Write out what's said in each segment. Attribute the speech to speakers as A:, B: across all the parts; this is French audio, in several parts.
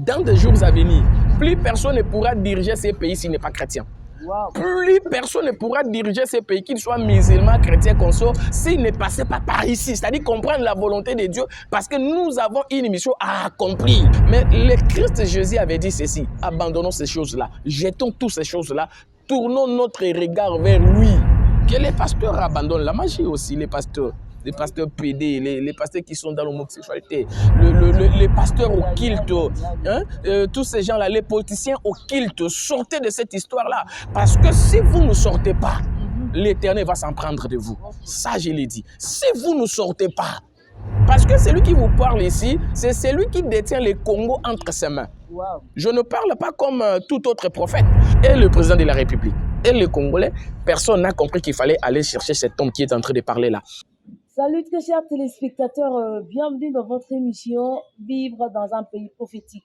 A: dans des jours à venir, plus personne ne pourra diriger ces pays s'il n'est pas chrétien. Wow. Plus personne ne pourra diriger ces pays, qu'ils soient musulmans, chrétiens, consorts, s'ils ne passaient pas par ici. C'est-à-dire comprendre la volonté de Dieu, parce que nous avons une mission à accomplir. Mais le Christ Jésus avait dit ceci: abandonnons ces choses-là, jetons toutes ces choses-là, tournons notre regard vers lui. Que les pasteurs abandonnent la magie aussi, les pasteurs PD, les pasteurs qui sont dans l'homosexualité, les pasteurs occultes, hein, tous ces gens-là, les politiciens occultes, sortez de cette histoire-là. Parce que si vous ne sortez pas, l'Éternel va s'en prendre de vous. Ça, je l'ai dit. Si vous ne sortez pas, parce que celui qui vous parle ici, c'est celui qui détient le Congo entre ses mains. Wow. Je ne parle pas comme tout autre prophète. Et le président de la République, et les Congolais, personne n'a compris qu'il fallait aller chercher cet homme qui est en train de parler là.
B: Salut très chers téléspectateurs, bienvenue dans votre émission Vivre dans un pays prophétique.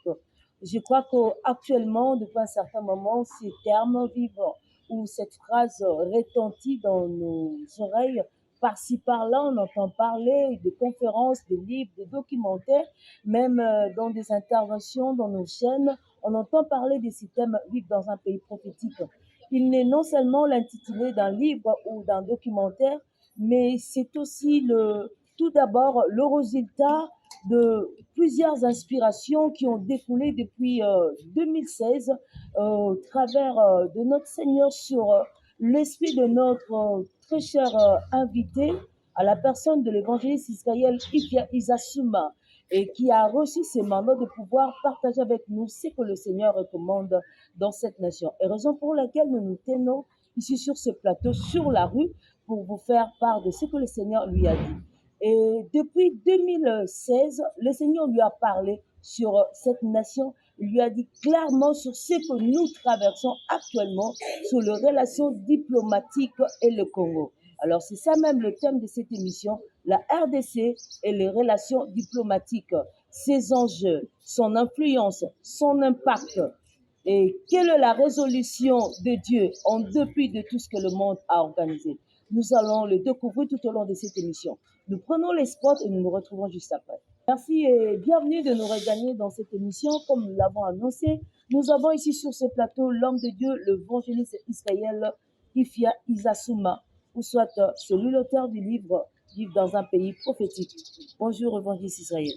B: Je crois qu'actuellement, depuis un certain moment, ces termes vivre ou cette phrase retentit dans nos oreilles. Par-ci, par-là, on entend parler de conférences, de livres, de documentaires, même dans des interventions dans nos chaînes, on entend parler de ces thèmes Vivre dans un pays prophétique. Il n'est non seulement l'intitulé d'un livre ou d'un documentaire, mais c'est aussi tout d'abord le résultat de plusieurs inspirations qui ont découlé depuis 2016 au travers de notre Seigneur sur l'esprit de notre très cher invité, à la personne de l'évangéliste Israël Ifya Izasuma, et qui a reçu ce mandat de pouvoir partager avec nous ce que le Seigneur recommande dans cette nation. Et raison pour laquelle nous nous tenons ici sur ce plateau, sur la rue, pour vous faire part de ce que le Seigneur lui a dit. Et depuis 2016, le Seigneur lui a parlé sur cette nation. Il lui a dit clairement sur ce que nous traversons actuellement, sur les relations diplomatiques et le Congo. Alors c'est ça même le thème de cette émission, la RDC et les relations diplomatiques, ses enjeux, son influence, son impact. Et quelle est la résolution de Dieu en dépit de tout ce que le monde a organisé? Nous allons le découvrir tout au long de cette émission. Nous prenons les spots et nous nous retrouvons juste après. Merci et bienvenue de nous regagner dans cette émission. Comme nous l'avons annoncé, nous avons ici sur ce plateau l'homme de Dieu, l'évangéliste Israël Ifya Izasuma, ou soit celui l'auteur du livre Vivre dans un pays prophétique. Bonjour évangéliste Israël.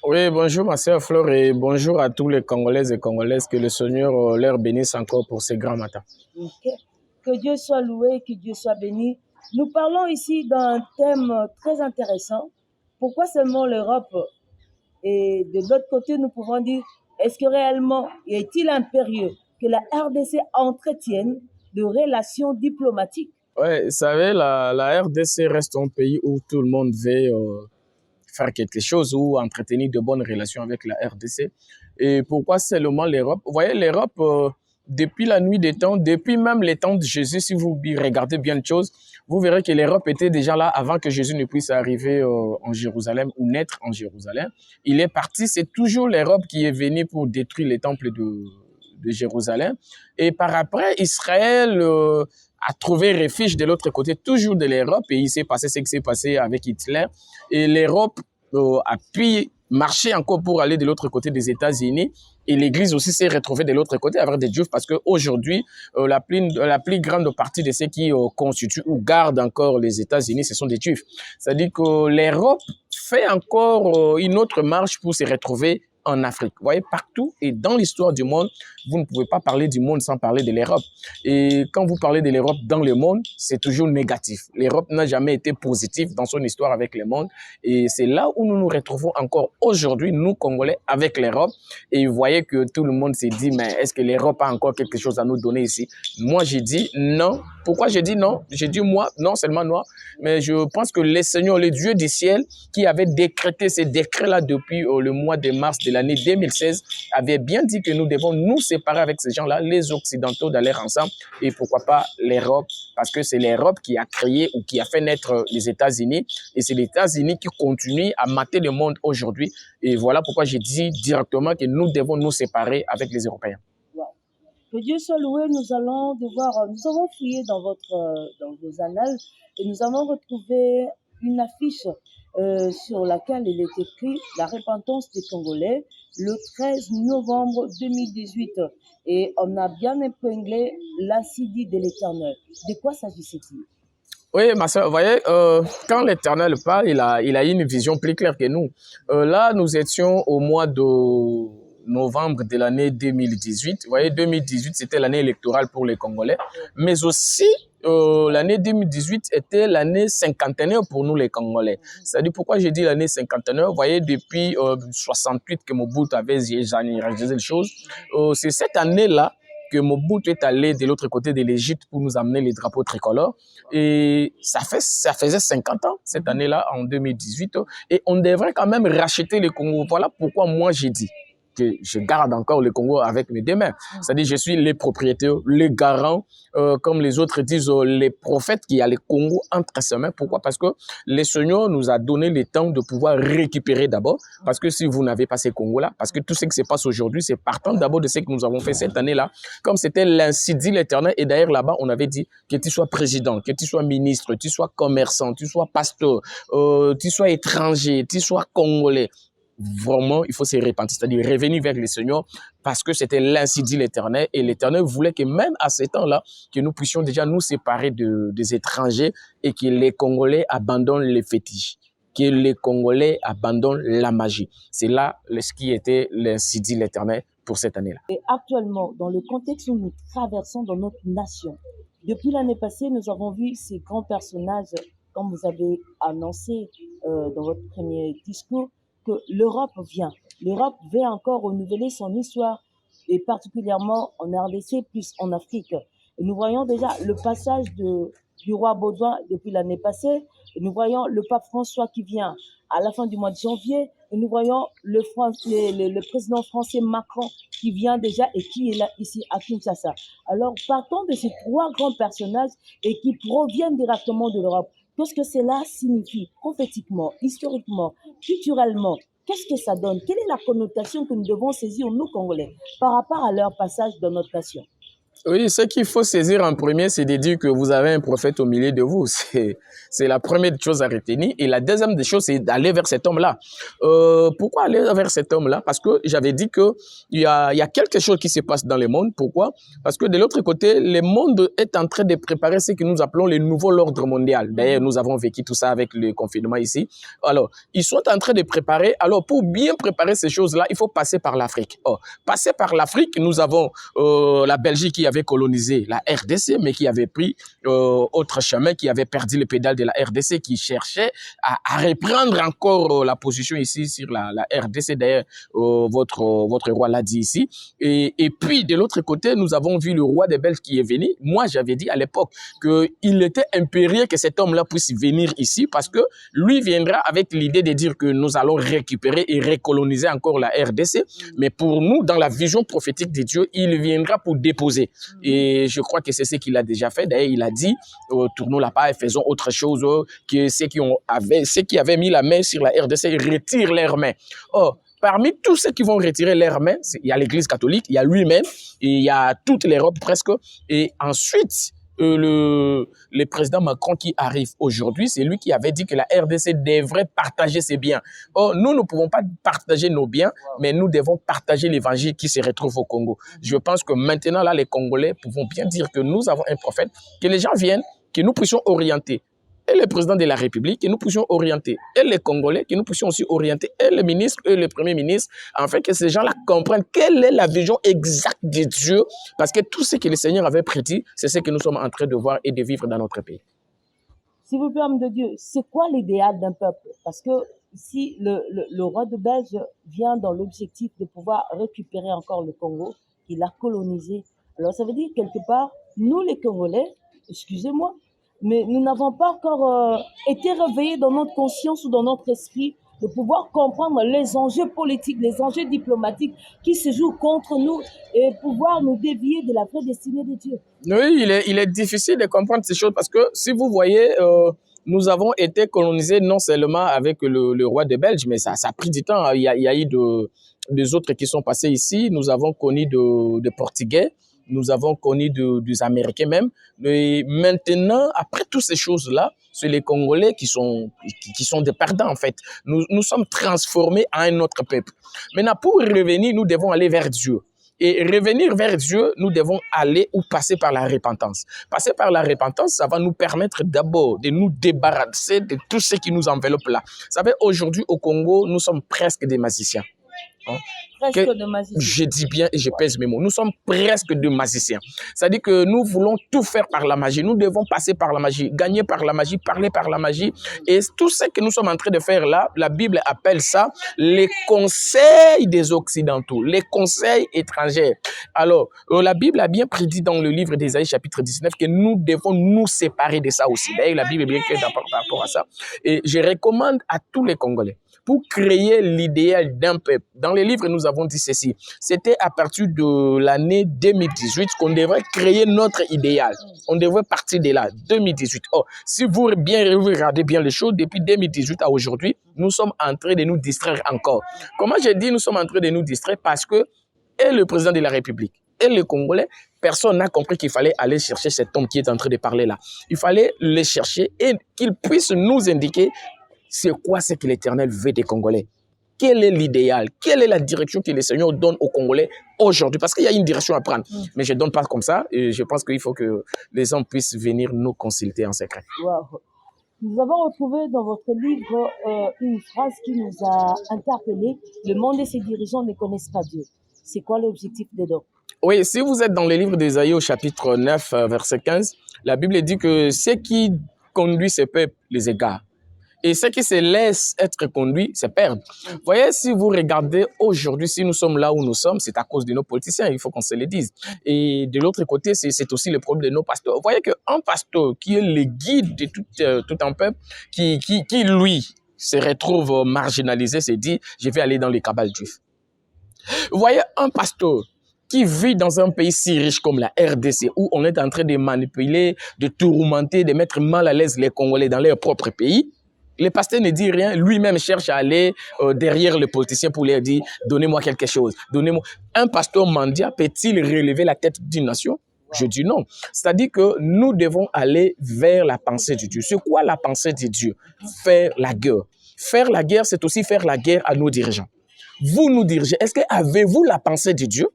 A: Oui, bonjour ma sœur Flore et bonjour à tous les Congolaises et Congolaises. Que le Seigneur leur bénisse encore pour ces grands matins.
B: Okay. Que Dieu soit loué, que Dieu soit béni. Nous parlons ici d'un thème très intéressant. Pourquoi seulement l'Europe? Et de l'autre côté, nous pouvons dire, est-ce que réellement est-il impérieux que la RDC entretienne de relations diplomatiques?
A: Oui, vous savez, la RDC reste un pays où tout le monde veut faire quelque chose ou entretenir de bonnes relations avec la RDC. Et pourquoi seulement l'Europe? Vous voyez, l'Europe, depuis la nuit des temps, depuis même les temps de Jésus, si vous regardez bien les choses, vous verrez que l'Europe était déjà là avant que Jésus ne puisse arriver en Jérusalem ou naître en Jérusalem. Il est parti, c'est toujours l'Europe qui est venue pour détruire les temples de Jérusalem. Et par après, Israël a trouvé refuge de l'autre côté, toujours de l'Europe, et il s'est passé ce qui s'est passé avec Hitler. Et l'Europe a pu marcher encore pour aller de l'autre côté des États-Unis. Et l'Église aussi s'est retrouvée de l'autre côté avec des Juifs, parce qu'aujourd'hui, la plus grande partie de ceux qui constituent ou gardent encore les États-Unis, ce sont des Juifs. C'est-à-dire que l'Europe fait encore une autre marche pour se retrouver en Afrique. Vous voyez, partout et dans l'histoire du monde, vous ne pouvez pas parler du monde sans parler de l'Europe. Et quand vous parlez de l'Europe dans le monde, c'est toujours négatif. L'Europe n'a jamais été positive dans son histoire avec le monde. Et c'est là où nous nous retrouvons encore aujourd'hui, nous Congolais, avec l'Europe. Et vous voyez que tout le monde s'est dit, mais est-ce que l'Europe a encore quelque chose à nous donner ici? Moi, j'ai dit non. Pourquoi j'ai dit non? J'ai dit moi, non seulement moi, mais je pense que le Seigneur, le Dieu du ciel, qui avait décrété ces décrets-là depuis le mois de mars de l'année 2016, avait bien dit que nous devons nous séparer avec ces gens-là, les Occidentaux, d'aller ensemble, et pourquoi pas l'Europe, parce que c'est l'Europe qui a créé ou qui a fait naître les États-Unis, et c'est les États-Unis qui continuent à mater le monde aujourd'hui, et voilà pourquoi j'ai dit directement que nous devons nous séparer avec les Européens.
B: Que Dieu soit loué, nous avons fouillé dans vos annales et nous avons retrouvé une affiche sur laquelle il est écrit « La repentance des Congolais » le 13 novembre 2018. Et on a bien épinglé l'accidie de l'Éternel. De quoi s'agissait-il?
A: Oui, ma soeur, vous voyez, quand l'Éternel parle, il a une vision plus claire que nous. Là, nous étions au mois de novembre de l'année 2018. Vous voyez, 2018, c'était l'année électorale pour les Congolais. Mais aussi, l'année 2018 était l'année cinquantenaire pour nous, les Congolais. C'est-à-dire, pourquoi j'ai dit l'année cinquantenaire? Vous voyez, depuis 68 que Mobutu avait généralisé les choses, c'est cette année-là que Mobutu est allé de l'autre côté de l'Égypte pour nous amener les drapeaux tricolores. Et ça faisait 50 ans, cette année-là, en 2018. Et on devrait quand même racheter le Congo. Voilà pourquoi moi j'ai dit que je garde encore le Congo avec mes deux mains. C'est-à-dire, je suis les propriétaires, les garants, comme les autres disent, les prophètes qui a le Congo entre ses mains. Pourquoi? Parce que le Seigneur nous a donné le temps de pouvoir récupérer d'abord. Parce que si vous n'avez pas ces Congos-là, parce que tout ce qui se passe aujourd'hui, c'est partant d'abord de ce que nous avons fait cette année-là. Comme c'était l'ainsi dit l'Éternel, et d'ailleurs là-bas, on avait dit que tu sois président, que tu sois ministre, tu sois commerçant, tu sois pasteur, tu sois étranger, tu sois congolais. Vraiment, il faut se repentir, c'est-à-dire revenir vers le Seigneur, parce que c'était l'ainsi dit l'Éternel, et l'Éternel voulait que même à ce temps-là, que nous puissions déjà nous séparer des étrangers et que les Congolais abandonnent les fétiches, que les Congolais abandonnent la magie. C'est là ce qui était l'ainsi dit l'Éternel pour cette année-là.
B: Et actuellement, dans le contexte où nous traversons dans notre nation, depuis l'année passée, nous avons vu ces grands personnages, comme vous avez annoncé dans votre premier discours, que l'Europe vient. L'Europe veut encore renouveler son histoire, et particulièrement en RDC, plus en Afrique. Et nous voyons déjà le passage du roi Baudouin depuis l'année passée, et nous voyons le pape François qui vient à la fin du mois de janvier, et nous voyons le président français Macron qui vient déjà et qui est là ici à Kinshasa. Alors, partons de ces trois grands personnages et qui proviennent directement de l'Europe. Qu'est-ce que cela signifie prophétiquement, historiquement, culturellement? Qu'est-ce que ça donne? Quelle est la connotation que nous devons saisir, nous, Congolais, par rapport à leur passage dans notre nation?
A: Oui, ce qu'il faut saisir en premier, c'est de dire que vous avez un prophète au milieu de vous. C'est la première chose à retenir. Et la deuxième des choses, c'est d'aller vers cet homme-là. Pourquoi aller vers cet homme-là? Parce que j'avais dit que il y a quelque chose qui se passe dans le monde. Pourquoi? Parce que de l'autre côté, le monde est en train de préparer ce que nous appelons le nouveau ordre mondial. D'ailleurs, nous avons vécu tout ça avec le confinement ici. Alors, ils sont en train de préparer. Alors, pour bien préparer ces choses-là, il faut passer par l'Afrique. Oh, passer par l'Afrique, nous avons la Belgique qui avait colonisé la RDC, mais qui avait pris autre chemin, qui avait perdu le pédale de la RDC, qui cherchait à reprendre encore la position ici sur la RDC. D'ailleurs, votre roi l'a dit ici. Et puis, de l'autre côté, nous avons vu le roi des Belges qui est venu. Moi, j'avais dit à l'époque qu'il était impérieux que cet homme-là puisse venir ici parce que lui viendra avec l'idée de dire que nous allons récupérer et recoloniser encore la RDC. Mais pour nous, dans la vision prophétique de Dieu, il viendra pour déposer. Et je crois que c'est ce qu'il a déjà fait. D'ailleurs, il a dit, tournons la page, faisons autre chose, que ceux qui avaient mis la main sur la RDC retirent leurs mains. Or, parmi tous ceux qui vont retirer leurs mains, il y a l'Église catholique, il y a lui-même, et il y a toute l'Europe presque. Et ensuite, le président Macron qui arrive aujourd'hui, c'est lui qui avait dit que la RDC devrait partager ses biens. Or, nous ne pouvons pas partager nos biens, mais nous devons partager l'évangile qui se retrouve au Congo. Je pense que maintenant, là, les Congolais pouvons bien dire que nous avons un prophète, que les gens viennent, que nous puissions orienter. Et le président de la République, que nous puissions orienter. Et les Congolais, que nous puissions aussi orienter. Et le ministre, et le premier ministre, afin que ces gens-là comprennent quelle est la vision exacte de Dieu. Parce que tout ce que le Seigneur avait prédit, c'est ce que nous sommes en train de voir et de vivre dans notre pays.
B: S'il vous plaît, homme de Dieu, c'est quoi l'idéal d'un peuple? Parce que si le roi de Belge vient dans l'objectif de pouvoir récupérer encore le Congo, il a colonisé. Alors ça veut dire quelque part, nous les Congolais, excusez-moi, mais nous n'avons pas encore été réveillés dans notre conscience ou dans notre esprit de pouvoir comprendre les enjeux politiques, les enjeux diplomatiques qui se jouent contre nous et pouvoir nous dévier de la vraie destinée de Dieu.
A: Oui, il est difficile de comprendre ces choses parce que si vous voyez, nous avons été colonisés non seulement avec le roi des Belges, mais ça a pris du temps. Il y a eu des autres qui sont passés ici. Nous avons connu des Portugais. Nous avons connu des Américains même. Et maintenant, après toutes ces choses-là, c'est les Congolais qui sont des perdants en fait. Nous sommes transformés en un autre peuple. Maintenant, pour revenir, nous devons aller vers Dieu. Et revenir vers Dieu, nous devons aller ou passer par la repentance. Passer par la repentance, ça va nous permettre d'abord de nous débarrasser de tout ce qui nous enveloppe là. Vous savez, aujourd'hui au Congo, nous sommes presque des magiciens.
B: Presque de magiciens.
A: Je dis bien et je pèse mes mots. Nous sommes presque des magiciens. C'est-à-dire que nous voulons tout faire par la magie. Nous devons passer par la magie, gagner par la magie, parler par la magie. Et tout ce que nous sommes en train de faire là, la Bible appelle ça les conseils des Occidentaux, les conseils étrangers. Alors, la Bible a bien prédit dans le livre d'Ésaïe chapitre 19 que nous devons nous séparer de ça aussi. D'ailleurs, la Bible est bien claire par rapport à ça. Et je recommande à tous les Congolais, pour créer l'idéal d'un peuple. Dans les livres, nous avons dit ceci. C'était à partir de l'année 2018 qu'on devrait créer notre idéal. On devrait partir de là, 2018. Oh, si vous regardez bien les choses, depuis 2018 à aujourd'hui, nous sommes en train de nous distraire encore. Comment j'ai dit nous sommes en train de nous distraire? Parce que et le président de la République et les Congolais, personne n'a compris qu'il fallait aller chercher cet homme qui est en train de parler là. Il fallait le chercher et qu'il puisse nous indiquer c'est quoi ce que l'Éternel veut des Congolais. Quel est l'idéal? Quelle est la direction que le Seigneur donne aux Congolais aujourd'hui? Parce qu'il y a une direction à prendre. Mais je ne donne pas comme ça. Et je pense qu'il faut que les hommes puissent venir nous consulter en secret.
B: Wow. Nous avons retrouvé dans votre livre une phrase qui nous a interpellés. Le monde et ses dirigeants ne connaissent pas Dieu. C'est quoi l'objectif dedans?
A: Oui, si vous êtes dans le livre d'Ésaïe au chapitre 9, verset 15, la Bible dit que ce qui conduit ces peuples les égare. Et ceux qui se laissent être conduits se perdent. Vous voyez, si vous regardez aujourd'hui, si nous sommes là où nous sommes, c'est à cause de nos politiciens, il faut qu'on se le dise. Et de l'autre côté, c'est aussi le problème de nos pasteurs. Vous voyez qu'un pasteur qui est le guide de tout un peuple, qui lui, se retrouve marginalisé, se dit, je vais aller dans les cabales juifs. Vous voyez, un pasteur qui vit dans un pays si riche comme la RDC, où on est en train de manipuler, de tourmenter, de mettre mal à l'aise les Congolais dans leur propre pays, le pasteur ne dit rien, lui-même cherche à aller derrière le politicien pour leur dire « Donnez-moi quelque chose, donnez-moi ». Un pasteur mendiant peut-il relever la tête d'une nation? Je dis non. C'est-à-dire que nous devons aller vers la pensée de Dieu. C'est quoi la pensée de Dieu? Faire la guerre. Faire la guerre, c'est aussi faire la guerre à nos dirigeants. Vous nous dirigez, est-ce que avez-vous la pensée de Dieu?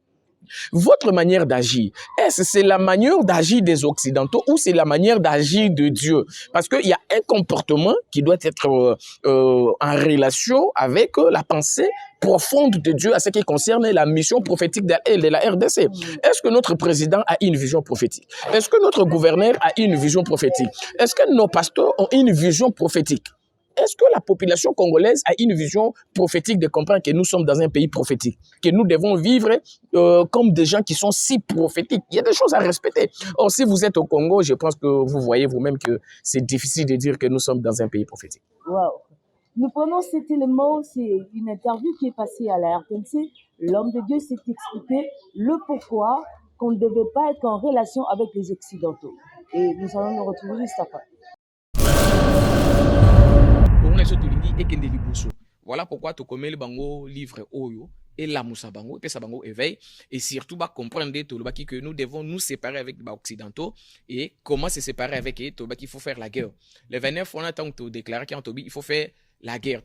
A: Votre manière d'agir, est-ce que c'est la manière d'agir des Occidentaux ou c'est la manière d'agir de Dieu? Parce qu'il y a un comportement qui doit être en relation avec la pensée profonde de Dieu à ce qui concerne la mission prophétique de la RDC. Est-ce que notre président a une vision prophétique? Est-ce que notre gouverneur a une vision prophétique? Est-ce que nos pasteurs ont une vision prophétique? Est-ce que la population congolaise a une vision prophétique de comprendre que nous sommes dans un pays prophétique, que nous devons vivre comme des gens qui sont si prophétiques? Il y a des choses à respecter. Or, si vous êtes au Congo, je pense que vous voyez vous-même que c'est difficile de dire que nous sommes dans un pays prophétique.
B: Wow. Nous prenons cet élément, c'est une interview qui est passée à la RTNC. L'homme de Dieu s'est expliqué le pourquoi qu'on ne devait pas être en relation avec les Occidentaux. Et nous allons nous retrouver juste après.
A: Voilà pourquoi tu connais le bango livre Oyo et la Moussa Bango et Bango éveil et surtout comprendre que nous devons nous séparer avec les Occidentaux et comment se séparer avec eux. Il faut faire la guerre. Le 29, on attend de déclarer qu'il faut faire la guerre.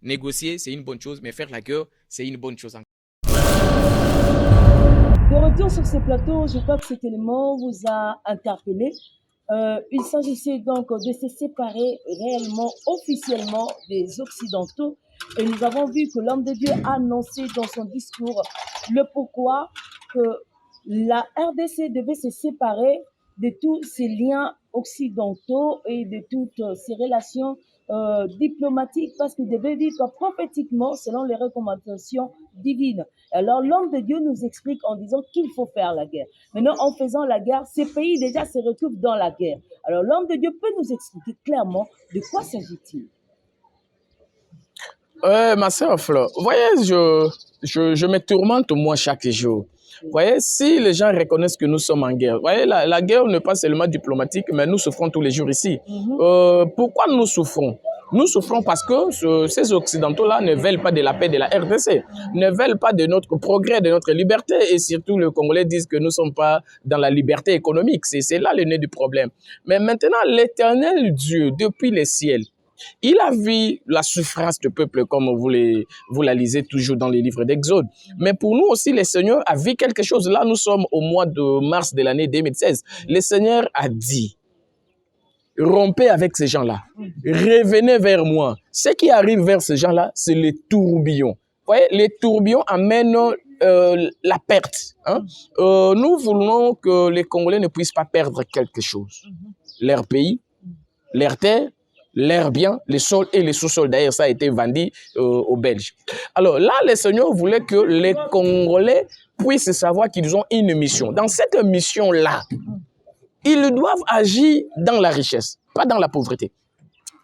A: Négocier, c'est une bonne chose, mais faire la guerre, c'est une bonne chose.
B: De retour sur ce plateau, je crois que cet élément vous a interpellé. Il s'agissait donc de se séparer réellement, officiellement des Occidentaux. Et nous avons vu que l'homme de Dieu a annoncé dans son discours le pourquoi que la RDC devait se séparer de tous ces liens occidentaux et de toutes ces relations diplomatiques parce qu'il devait vivre prophétiquement selon les recommandations divines. Alors l'homme de Dieu nous explique en disant qu'il faut faire la guerre. Maintenant, en faisant la guerre, ces pays déjà se retrouvent dans la guerre. Alors l'homme de Dieu peut nous expliquer clairement de quoi s'agit-il?
A: Ma sœur Fleur, vous voyez, je me tourmente moi chaque jour. Vous voyez, si les gens reconnaissent que nous sommes en guerre, vous voyez, la guerre n'est pas seulement diplomatique, mais nous souffrons tous les jours ici. Pourquoi nous souffrons? Nous souffrons parce que ces Occidentaux-là ne veulent pas de la paix de la RDC, ne veulent pas de notre progrès, de notre liberté. Et surtout, les Congolais disent que nous ne sommes pas dans la liberté économique. C'est là le nez du problème. Mais maintenant, l'Éternel Dieu, depuis les ciels, il a vu la souffrance du peuple comme vous la lisez toujours dans les livres d'Exode. Mais pour nous aussi, le Seigneur a vu quelque chose. Là, nous sommes au mois de mars de l'année 2016. Le Seigneur a dit, rompez avec ces gens-là. Revenez vers moi. Ce qui arrive vers ces gens-là, c'est les tourbillons. Vous voyez, les tourbillons amènent la perte. Hein? Nous voulons que les Congolais ne puissent pas perdre quelque chose. Leur pays, leur terre, l'air bien, les sols et les sous-sols. D'ailleurs, ça a été vendu aux Belges. Alors là, le Seigneur voulait que les Congolais puissent savoir qu'ils ont une mission. Dans cette mission-là, ils doivent agir dans la richesse, pas dans la pauvreté.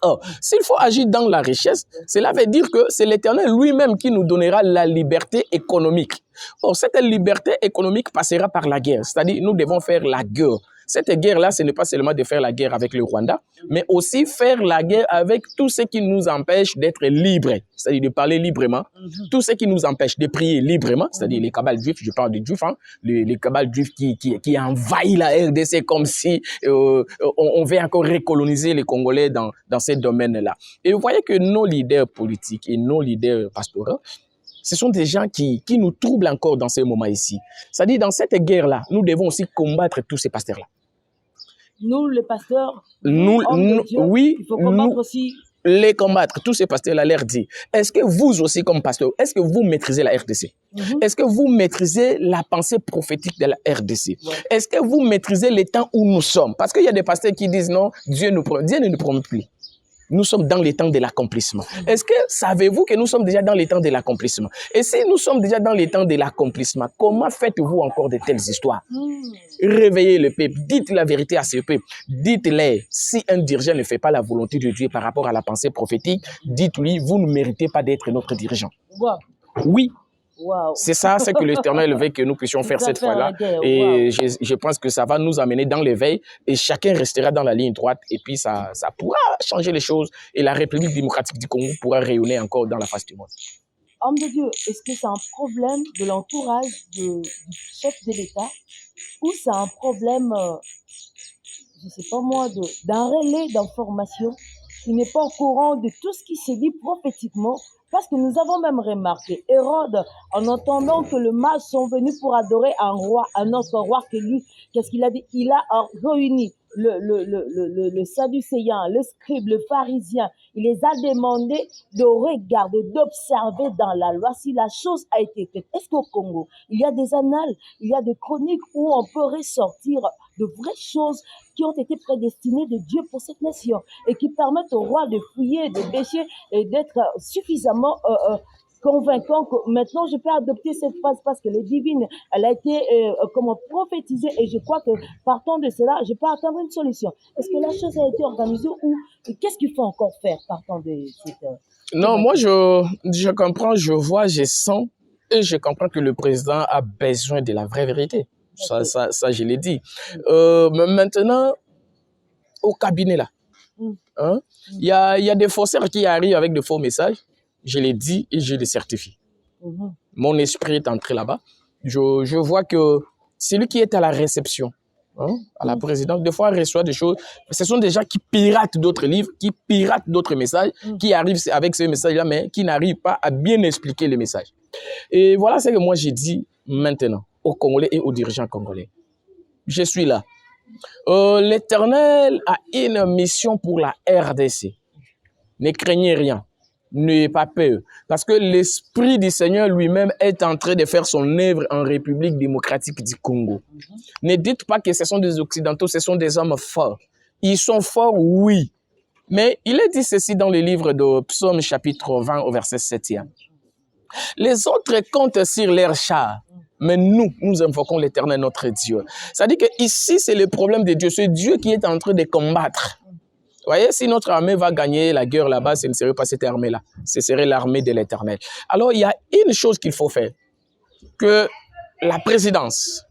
A: Or, s'il faut agir dans la richesse, cela veut dire que c'est l'Éternel lui-même qui nous donnera la liberté économique. Or, cette liberté économique passera par la guerre. C'est-à-dire, nous devons faire la guerre. Cette guerre-là, ce n'est pas seulement de faire la guerre avec le Rwanda, mais aussi faire la guerre avec tout ce qui nous empêche d'être libres, c'est-à-dire de parler librement, tout ce qui nous empêche de prier librement, c'est-à-dire les cabales juifs, je parle des juifs, hein, les cabales juifs qui envahissent la RDC comme si on veut encore recoloniser les Congolais dans ces domaines-là. Et vous voyez que nos leaders politiques et nos leaders pastoraux, ce sont des gens qui nous troublent encore dans ces moments ici. C'est-à-dire, dans cette guerre-là, nous devons aussi combattre tous ces pasteurs-là.
B: Nous, les pasteurs,
A: oui,
B: il faut combattre aussi.
A: Les combattre, tous ces pasteurs-là leur dit, est-ce que vous aussi comme pasteur, est-ce que vous maîtrisez la RDC? Est-ce que vous maîtrisez la pensée prophétique de la RDC? Est-ce que vous maîtrisez les temps où nous sommes? Parce qu'il y a des pasteurs qui disent non, Dieu ne nous promet plus. Nous sommes dans les temps de l'accomplissement. Est-ce que savez-vous que nous sommes déjà dans les temps de l'accomplissement? Et si nous sommes déjà dans les temps de l'accomplissement, comment faites-vous encore de telles histoires? Réveillez le peuple, dites la vérité à ce peuple, dites-les, si un dirigeant ne fait pas la volonté de Dieu par rapport à la pensée prophétique, dites-lui, vous ne méritez pas d'être notre dirigeant. Oui.
B: Wow.
A: C'est ça, c'est que l'Éternel veut que nous puissions faire cette fois-là. Et je pense que ça va nous amener dans l'éveil et chacun restera dans la ligne droite et puis ça pourra changer les choses et la République démocratique du Congo pourra rayonner encore dans la face du monde.
B: Homme de Dieu, est-ce que c'est un problème de l'entourage du chef de l'État ou c'est un problème, je ne sais pas moi, d'un relais d'information qui n'est pas au courant de tout ce qui se dit prophétiquement? Parce que nous avons même remarqué, Hérode, en entendant que les mages sont venus pour adorer un autre roi que lui, qu'est-ce qu'il a dit? Il a réuni le Sadducéen, le scribe, le pharisien. Il les a demandé de regarder, d'observer dans la loi si la chose a été faite. Est-ce qu'au Congo, il y a des annales, il y a des chroniques où on peut ressortir de vraies choses qui ont été prédestinées de Dieu pour cette nation et qui permettent au roi de fouiller, de pêcher et d'être suffisamment convaincant que maintenant je peux adopter cette phrase parce que les divines, elle a été prophétisée et je crois que partant de cela, je peux attendre une solution. Est-ce que la chose a été organisée ou qu'est-ce qu'il faut encore faire partant de cette...
A: Non, moi je comprends, je vois, je sens et je comprends que le président a besoin de la vraie vérité. Ça, je l'ai dit. Mais maintenant, au cabinet là, hein, il y a des faussaires qui arrivent avec de faux messages. Je l'ai dit et je le certifie. Mon esprit est entré là-bas. Je vois que celui qui est à la réception, hein, à la présidence, des fois reçoit des choses. Ce sont des gens qui piratent d'autres livres, qui piratent d'autres messages, qui arrivent avec ces messages-là, mais qui n'arrivent pas à bien expliquer les messages. Et voilà ce que moi j'ai dit maintenant aux Congolais et aux dirigeants congolais. Je suis là. L'Éternel a une mission pour la RDC. Ne craignez rien. N'ayez pas peur. Parce que l'Esprit du Seigneur lui-même est en train de faire son œuvre en République démocratique du Congo. Ne dites pas que ce sont des Occidentaux, ce sont des hommes forts. Ils sont forts, oui. Mais il est dit ceci dans le livre de Psaume chapitre 20 au verset 7e. Les autres comptent sur leurs chars, mais nous invoquons l'Éternel notre Dieu. C'est-à-dire que ici, c'est le problème de Dieu. C'est Dieu qui est en train de combattre. Vous voyez, si notre armée va gagner la guerre là-bas, ce ne serait pas cette armée-là. Ce serait l'armée de l'Éternel. Alors, il y a une chose qu'il faut faire. Que la présidence,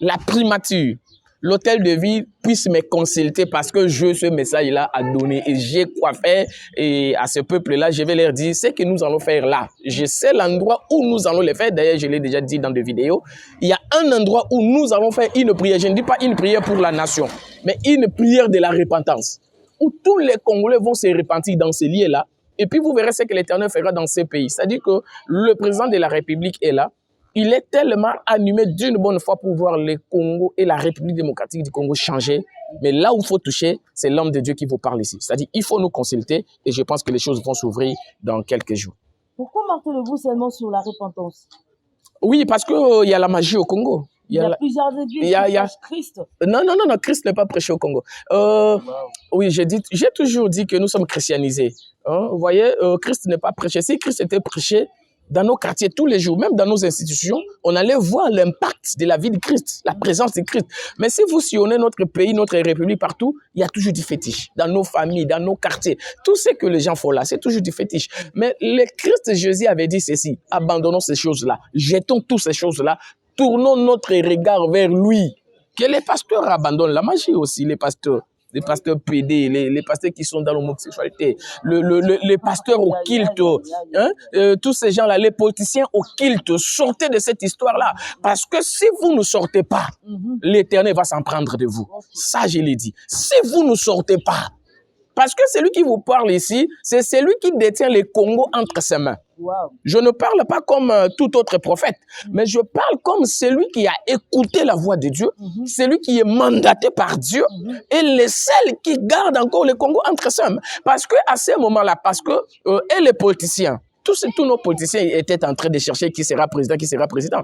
A: la primature, l'hôtel de ville puisse me consulter parce que je ce message-là à donner et j'ai quoi faire. Et à ce peuple-là, je vais leur dire ce que nous allons faire là. Je sais l'endroit où nous allons le faire. D'ailleurs, je l'ai déjà dit dans des vidéos. Il y a un endroit où nous allons faire une prière. Je ne dis pas une prière pour la nation, mais une prière de la repentance. Où tous les Congolais vont se repentir dans ces lieux-là. Et puis, vous verrez ce que l'Éternel fera dans ces pays. C'est-à-dire que le président de la République est là. Il est tellement animé d'une bonne foi pour voir le Congo et la République démocratique du Congo changer. Mais là où il faut toucher, c'est l'homme de Dieu qui vous parle ici. C'est-à-dire il faut nous consulter et je pense que les choses vont s'ouvrir dans quelques jours.
B: Pourquoi martelez-vous seulement sur la repentance?
A: Oui, parce qu'il y a la magie au Congo.
B: Il y a plusieurs églises qui prêchent Christ.
A: Non, Christ n'est pas prêché au Congo. Oui, j'ai toujours dit que nous sommes christianisés. Hein? Vous voyez, Christ n'est pas prêché. Si Christ était prêché dans nos quartiers tous les jours, même dans nos institutions, on allait voir l'impact de la vie de Christ, la présence de Christ. Mais si vous sillonnez notre pays, notre république partout, il y a toujours du fétiche. Dans nos familles, dans nos quartiers, tout ce que les gens font là, c'est toujours du fétiche. Mais le Christ Jésus avait dit ceci, abandonnons ces choses-là, jetons toutes ces choses-là, tournons notre regard vers lui. Que les pasteurs abandonnent la magie aussi, les pasteurs PD, les pasteurs qui sont dans l'homosexualité, les pasteurs au kilt, hein, tous ces gens-là, les politiciens au kilt, sortez de cette histoire-là. Parce que si vous ne sortez pas, l'Éternel va s'en prendre de vous. Ça, je l'ai dit. Si vous ne sortez pas, parce que celui qui vous parle ici, c'est celui qui détient le Congo entre ses mains. Wow. Je ne parle pas comme tout autre prophète, mais je parle comme celui qui a écouté la voix de Dieu, celui qui est mandaté par Dieu, et les seuls qui gardent encore le Congo entre ses mains. Parce que à ce moment-là, et les politiciens, tous nos politiciens étaient en train de chercher qui sera président, qui sera président.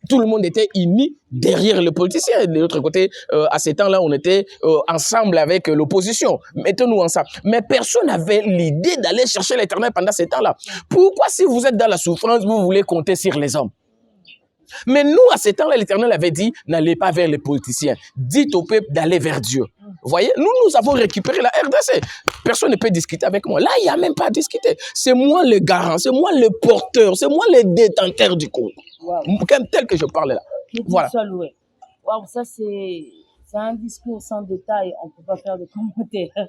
A: Tout le monde était uni derrière le politicien. De l'autre côté, à ce temps-là, on était ensemble avec l'opposition. Mettons-nous ensemble. Mais personne n'avait l'idée d'aller chercher l'Éternel pendant ce temps-là. Pourquoi, si vous êtes dans la souffrance, vous voulez compter sur les hommes? Mais nous, à ce temps-là, l'Éternel avait dit, n'allez pas vers les politiciens. Dites au peuple d'aller vers Dieu. Vous voyez, nous avons récupéré la RDC. Personne ne peut discuter avec moi. Là, il n'y a même pas à discuter. C'est moi le garant, c'est moi le porteur, c'est moi le détenteur du Congo. Wow. Tel que je parle là. Voilà.
B: Wow, ça, c'est un discours sans détail. On ne peut pas faire de commentaires.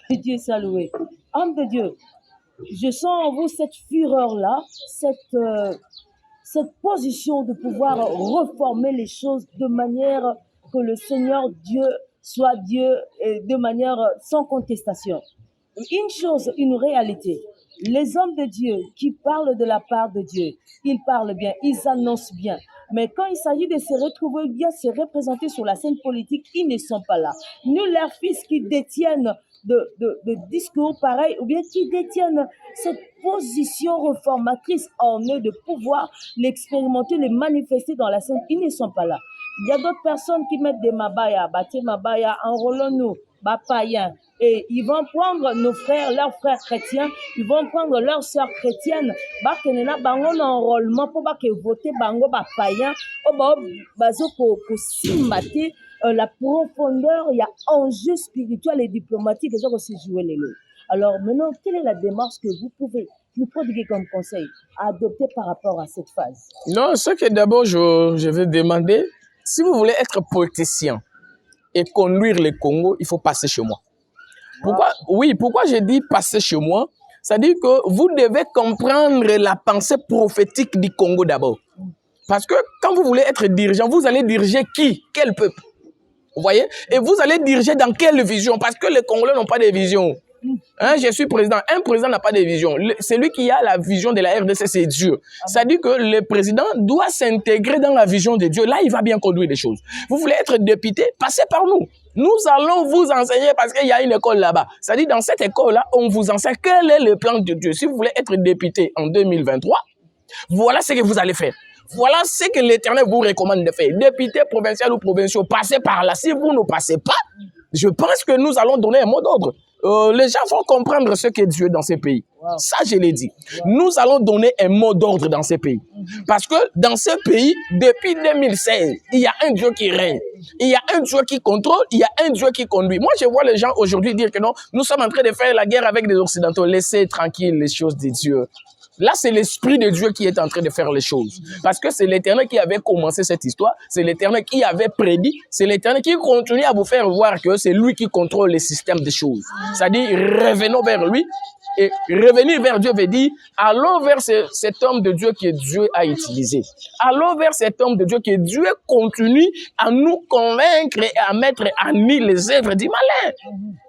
B: Que Dieu soit loué. Homme de Dieu, je sens en vous cette fureur-là, cette position de pouvoir reformer les choses de manière que le Seigneur Dieu soit Dieu de manière sans contestation. Une chose, une réalité. Les hommes de Dieu qui parlent de la part de Dieu, ils parlent bien, ils annoncent bien. Mais quand il s'agit de se retrouver bien, se représenter sur la scène politique, ils ne sont pas là. Nous, leurs fils qui détiennent de discours pareils, ou bien qui détiennent cette position réformatrice en eux de pouvoir l'expérimenter, le manifester dans la scène, ils ne sont pas là. Il y a d'autres personnes qui mettent des mabaya, bâti mabaya, enrôlons-nous, païens. Et ils vont prendre nos frères, leurs frères chrétiens, ils vont prendre leurs sœurs chrétiennes, bakenena bango na enrôlement pour que voter bango païens, bazo ko simbate la profondeur, il y a enjeu spirituel et diplomatique et ça aussi jouer les lots. Alors maintenant, quelle est la démarche que vous pouvez nous prodiguer comme conseil à adopter par rapport à cette phase?
A: Non, ce que d'abord je vais demander, si vous voulez être politicien et conduire le Congo, il faut passer chez moi. Pourquoi? Oui, pourquoi j'ai dit passer chez moi? C'est-à-dire que vous devez comprendre la pensée prophétique du Congo d'abord. Parce que quand vous voulez être dirigeant, vous allez diriger qui? Quel peuple? Vous voyez? Et vous allez diriger dans quelle vision? Parce que les Congolais n'ont pas de vision. Hein, je suis président. Un président n'a pas de vision. Celui qui a la vision de la RDC, c'est Dieu. C'est-à-dire que le président doit s'intégrer dans la vision de Dieu. Là, il va bien conduire les choses. Vous voulez être député? Passez par nous. Nous allons vous enseigner parce qu'il y a une école là-bas. C'est-à-dire dans cette école-là, on vous enseigne quel est le plan de Dieu. Si vous voulez être député en 2023, voilà ce que vous allez faire. Voilà ce que l'Éternel vous recommande de faire. Député provincial ou provinciaux, passez par là. Si vous ne passez pas, je pense que nous allons donner un mot d'ordre. Les gens vont comprendre ce qu'est Dieu dans ces pays. Wow. Ça, je l'ai dit. Wow. Nous allons donner un mot d'ordre dans ces pays. Parce que dans ces pays, depuis 2016, il y a un Dieu qui règne. Il y a un Dieu qui contrôle. Il y a un Dieu qui conduit. Moi, je vois les gens aujourd'hui dire que non, nous sommes en train de faire la guerre avec les Occidentaux. Laissez tranquille les choses de Dieu. Là, c'est l'Esprit de Dieu qui est en train de faire les choses. Parce que c'est l'Éternel qui avait commencé cette histoire, c'est l'Éternel qui avait prédit, c'est l'Éternel qui continue à vous faire voir que c'est lui qui contrôle les systèmes des choses. C'est-à-dire, revenons vers lui. Et revenir vers Dieu veut dire, allons vers cet homme de Dieu que Dieu a utilisé. Allons vers cet homme de Dieu que Dieu continue à nous convaincre et à mettre à nu les œuvres du malin.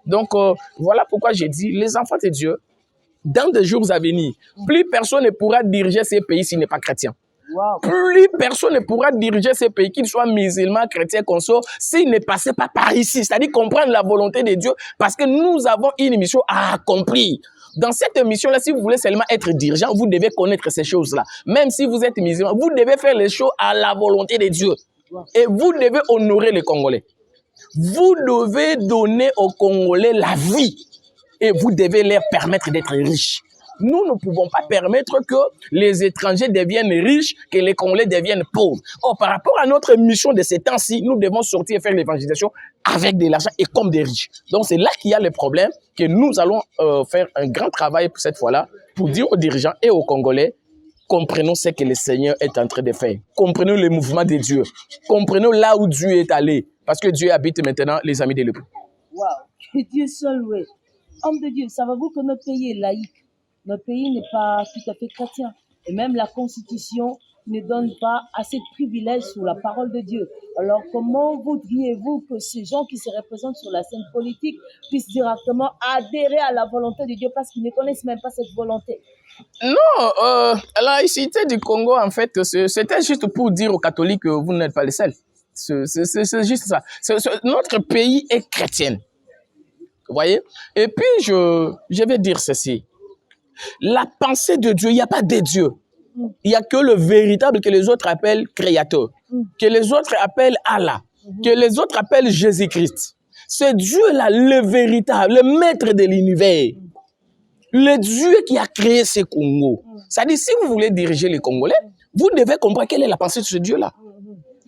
A: Donc, voilà pourquoi j'ai dit, les enfants de Dieu, dans des jours à venir, plus personne ne pourra diriger ces pays s'il n'est pas chrétien.
B: Wow.
A: Plus personne ne pourra diriger ces pays, qu'ils soient musulmans, chrétiens, qu'on soit, s'il ne passait pas par ici. C'est-à-dire comprendre la volonté de Dieu, parce que nous avons une mission à accomplir. Dans cette mission-là, si vous voulez seulement être dirigeant, vous devez connaître ces choses-là. Même si vous êtes musulman, vous devez faire les choses à la volonté de Dieu. Et vous devez honorer les Congolais. Vous devez donner aux Congolais la vie. Et vous devez leur permettre d'être riches. Nous ne pouvons pas permettre que les étrangers deviennent riches, que les Congolais deviennent pauvres. Or, par rapport à notre mission de ces temps-ci, nous devons sortir et faire l'évangélisation avec de l'argent et comme des riches. Donc, c'est là qu'il y a le problème, que nous allons faire un grand travail pour cette fois-là, pour dire aux dirigeants et aux Congolais, comprenons ce que le Seigneur est en train de faire. Comprenons le mouvement de Dieu. Comprenons là où Dieu est allé. Parce que Dieu habite maintenant les amis de l'époux.
B: Wow, que Dieu soit loué. Homme de Dieu, savez-vous que notre pays est laïque? Notre pays n'est pas tout à fait chrétien. Et même la Constitution ne donne pas assez de privilèges sur la parole de Dieu. Alors, comment voudriez-vous que ces gens qui se représentent sur la scène politique puissent directement adhérer à la volonté de Dieu parce qu'ils ne connaissent même pas cette volonté?
A: Non, la laïcité du Congo, en fait, c'était juste pour dire aux catholiques que vous n'êtes pas les seuls. C'est juste ça. Notre pays est chrétien. Vous voyez? Et puis, je vais dire ceci. La pensée de Dieu, il n'y a pas de Dieu. Il n'y a que le véritable que les autres appellent créateur, que les autres appellent Allah, que les autres appellent Jésus-Christ. C'est Dieu-là, le véritable, le maître de l'univers. Le Dieu qui a créé ce Congo. C'est-à-dire, si vous voulez diriger les Congolais, vous devez comprendre quelle est la pensée de ce Dieu-là.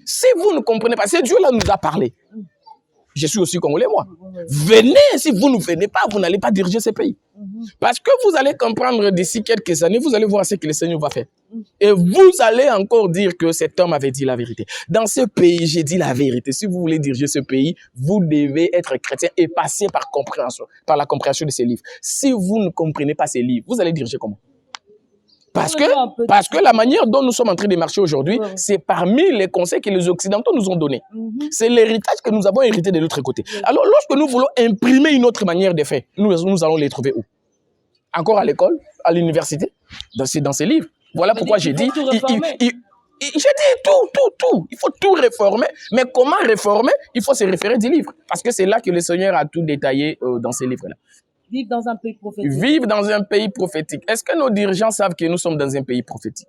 A: Si vous ne comprenez pas, ce Dieu-là nous a parlé. Je suis aussi Congolais, moi. Venez, si vous ne venez pas, vous n'allez pas diriger ce pays. Parce que vous allez comprendre d'ici quelques années, vous allez voir ce que le Seigneur va faire. Et vous allez encore dire que cet homme avait dit la vérité. Dans ce pays, j'ai dit la vérité. Si vous voulez diriger ce pays, vous devez être chrétien et passer par la compréhension de ces livres. Si vous ne comprenez pas ces livres, vous allez diriger comment? Parce que la manière dont nous sommes en train de marcher aujourd'hui, c'est parmi les conseils que les Occidentaux nous ont donnés. C'est l'héritage que nous avons hérité de l'autre côté. Alors, lorsque nous voulons imprimer une autre manière de faire, nous allons les trouver où? Encore à l'école, à l'université, dans ces livres. Voilà pourquoi j'ai dit, j'ai dit tout. Il faut tout réformer. Mais comment réformer? Il faut se référer des livres. Parce que c'est là que le Seigneur a tout détaillé dans ces livres-là.
B: Vivre dans un pays prophétique.
A: Vivre dans un pays prophétique. Est-ce que nos dirigeants savent que nous sommes dans un pays prophétique?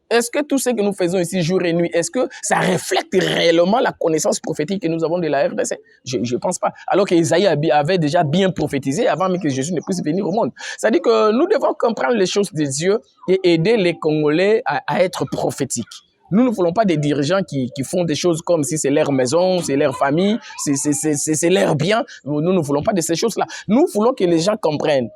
A: Est-ce que tout ce que nous faisons ici jour et nuit, est-ce que ça reflète réellement la connaissance prophétique que nous avons de la RDC? Je ne pense pas. Alors qu'Isaïe avait déjà bien prophétisé avant même que Jésus ne puisse venir au monde. C'est-à-dire que nous devons comprendre les choses de Dieu et aider les Congolais à être prophétiques. Nous ne voulons pas des dirigeants qui font des choses comme si c'est leur maison, c'est leur famille, c'est leur bien. Nous ne voulons pas de ces choses-là. Nous voulons que les gens comprennent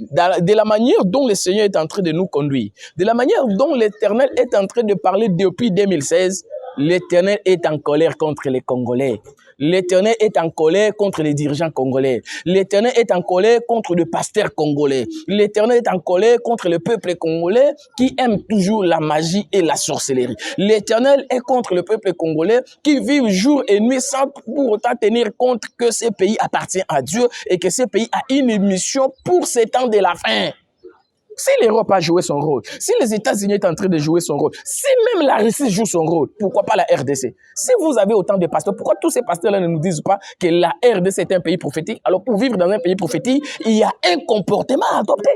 A: de la manière dont le Seigneur est en train de nous conduire, de la manière dont l'Éternel est en train de parler depuis 2016. L'Éternel est en colère contre les Congolais. L'Éternel est en colère contre les dirigeants congolais. L'Éternel est en colère contre le pasteur congolais. L'Éternel est en colère contre le peuple congolais qui aime toujours la magie et la sorcellerie. L'Éternel est contre le peuple congolais qui vit jour et nuit sans pour autant tenir compte que ce pays appartient à Dieu et que ce pays a une mission pour ces temps de la fin. Si l'Europe a joué son rôle, si les États-Unis sont en train de jouer son rôle, si même la Russie joue son rôle, pourquoi pas la RDC? Si vous avez autant de pasteurs, pourquoi tous ces pasteurs-là ne nous disent pas que la RDC est un pays prophétique? Alors pour vivre dans un pays prophétique, il y a un comportement à adopter.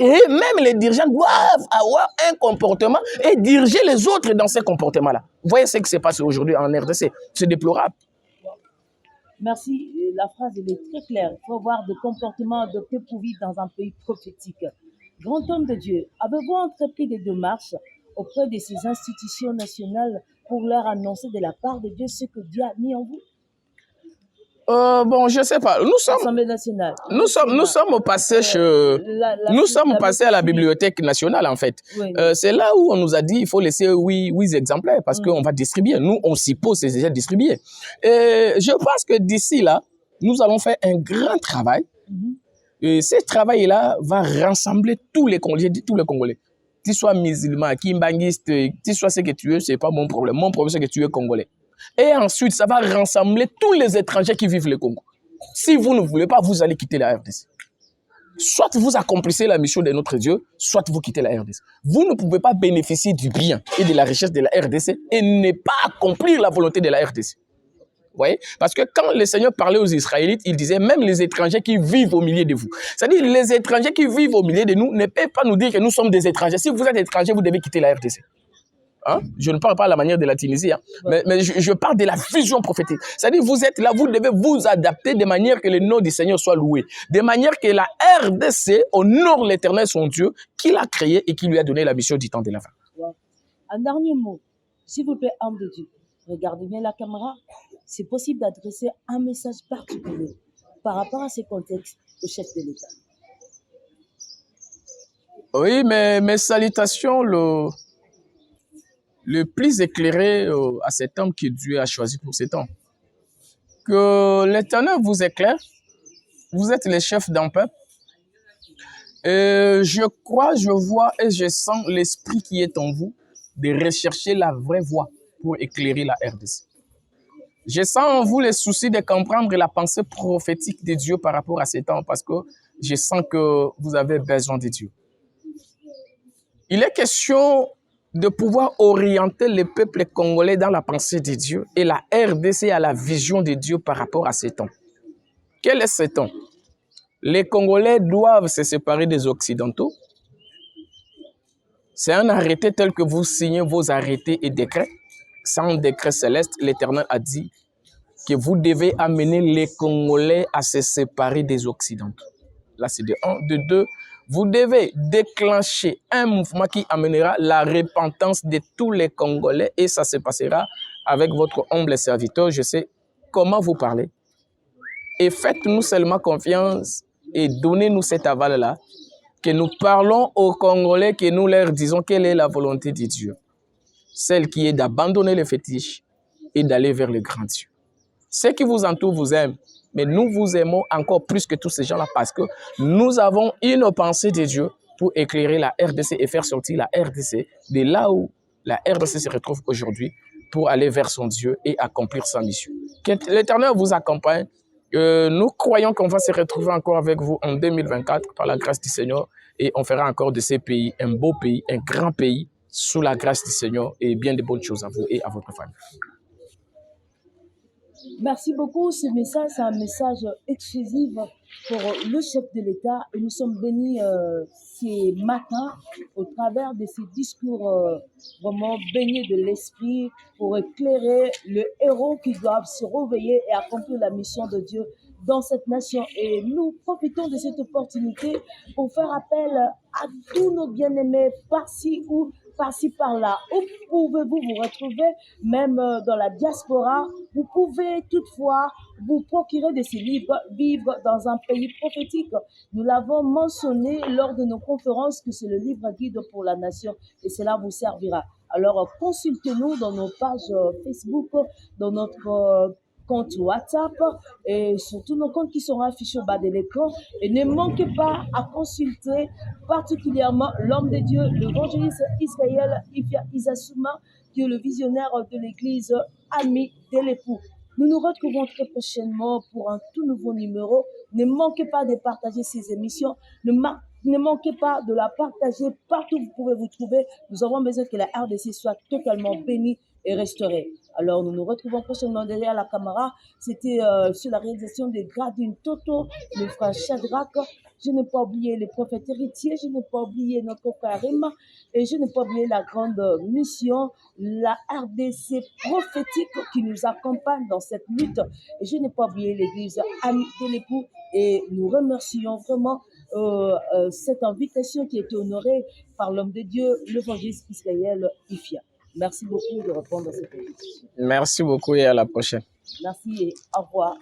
A: Et même les dirigeants doivent avoir un comportement et diriger les autres dans ce comportement-là. Vous voyez ce qui se passe aujourd'hui en RDC. C'est déplorable.
B: Merci. La phrase elle est très claire. Il faut avoir des comportements adoptés pour vivre dans un pays prophétique. Grand homme de Dieu, avez-vous entrepris des démarches auprès de ces institutions nationales pour leur annoncer de la part de Dieu ce que Dieu a mis en vous?
A: Bon, je sais pas.
B: L'Assemblée nationale.
A: Nous sommes passés à la Bibliothèque nationale, en fait.
B: Oui.
A: C'est là où on nous a dit il faut laisser 8 exemplaires parce qu'on va distribuer. Nous, on suppose c'est déjà distribué. Et je pense que d'ici là, nous allons faire un grand travail. Et ce travail-là va rassembler tous les Congolais. Tu sois musulman, kimbanguiste, tu sois ce que tu es, c'est pas mon problème. Mon problème, c'est que tu es Congolais. Et ensuite, ça va rassembler tous les étrangers qui vivent le Congo. Si vous ne voulez pas, vous allez quitter la RDC. Soit vous accomplissez la mission de notre Dieu, soit vous quittez la RDC. Vous ne pouvez pas bénéficier du bien et de la richesse de la RDC et ne pas accomplir la volonté de la RDC. Vous voyez? Parce que quand le Seigneur parlait aux Israélites, il disait même les étrangers qui vivent au milieu de vous. C'est-à-dire les étrangers qui vivent au milieu de nous ne peuvent pas nous dire que nous sommes des étrangers. Si vous êtes étrangers, vous devez quitter la RDC. Hein? Je ne parle pas à la manière de la Tunisie, hein, mais je parle de la vision prophétique. C'est-à-dire vous êtes là, vous devez vous adapter de manière que le nom du Seigneur soit loué, de manière que la RDC honore l'Éternel son Dieu qui l'a créé et qui lui a donné la mission du temps de la fin.
B: Ouais. Un dernier mot, s'il vous plaît, homme de Dieu, regardez bien la caméra. C'est possible d'adresser un message particulier par rapport à ces contextes au chef de l'État.
A: Oui, mais mes salutations, le plus éclairé à cet homme que Dieu a choisi pour cet homme. Que l'Éternel vous éclaire. Vous êtes le chef d'un peuple. Et je crois, je vois et je sens l'esprit qui est en vous de rechercher la vraie voie pour éclairer la RDC. Je sens en vous le souci de comprendre la pensée prophétique de Dieu par rapport à cet homme parce que je sens que vous avez besoin de Dieu. Il est question de pouvoir orienter le peuple congolais dans la pensée de Dieu et la RDC à la vision de Dieu par rapport à ces temps. Quel est ce temps? Les Congolais doivent se séparer des Occidentaux. C'est un arrêté tel que vous signez vos arrêtés et décrets. Sans décret céleste, l'Éternel a dit que vous devez amener les Congolais à se séparer des Occidentaux. Là, c'est de 1. De 2, vous devez déclencher un mouvement qui amènera la repentance de tous les Congolais et ça se passera avec votre humble serviteur. Je sais comment vous parlez. Et faites-nous seulement confiance et donnez-nous cet aval-là, que nous parlons aux Congolais, que nous leur disons quelle est la volonté de Dieu. Celle qui est d'abandonner les fétiches et d'aller vers le grand Dieu. Ceux qui vous entourent vous aiment, mais nous vous aimons encore plus que tous ces gens-là parce que nous avons une pensée de Dieu pour éclairer la RDC et faire sortir la RDC de là où la RDC se retrouve aujourd'hui pour aller vers son Dieu et accomplir sa mission. Que l'Éternel vous accompagne. Nous croyons qu'on va se retrouver encore avec vous en 2024 par la grâce du Seigneur et on fera encore de ces pays un beau pays, un grand pays sous la grâce du Seigneur et bien de bonnes choses à vous et à votre famille.
B: Merci beaucoup. Ce message, c'est un message exclusif pour le chef de l'État et nous sommes bénis ces matins au travers de ces discours vraiment baignés de l'esprit pour éclairer le héros qui doivent se réveiller et accomplir la mission de Dieu dans cette nation. Et nous profitons de cette opportunité pour faire appel à tous nos bien-aimés par-ci ou par-ci par-là. Où pouvez-vous vous retrouver, même dans la diaspora? Vous pouvez toutefois vous procurer de ces livres, vivre dans un pays prophétique. Nous l'avons mentionné lors de nos conférences que c'est le livre guide pour la nation et cela vous servira. Alors consultez-nous dans nos pages Facebook, dans notre compte WhatsApp et surtout nos comptes qui seront affichés au bas de l'écran. Et ne manquez pas à consulter particulièrement l'homme de Dieu, l'évangéliste Israël Ifya Isasouma, qui est le visionnaire de l'église Ami de l'époux. Nous nous retrouvons très prochainement pour un tout nouveau numéro. Ne manquez pas de partager ces émissions. Ne manquez pas de la partager partout où vous pouvez vous trouver. Nous avons besoin que la RDC soit totalement bénie et restaurée. Alors, nous nous retrouvons prochainement derrière la caméra. C'était sur la réalisation des Gradines Toto, le frère Shadrach. Je n'ai pas oublié les prophètes héritiers. Je n'ai pas oublié notre frère Rima. Et je n'ai pas oublié la grande mission, la RDC prophétique qui nous accompagne dans cette lutte. Et je n'ai pas oublié l'église Ami de l'époux. Et nous remercions vraiment cette invitation qui a été honorée par l'homme de Dieu, l'évangéliste Israël Ifya. Merci beaucoup de répondre à cette invitation.
A: Merci beaucoup et à la prochaine.
B: Merci et au revoir.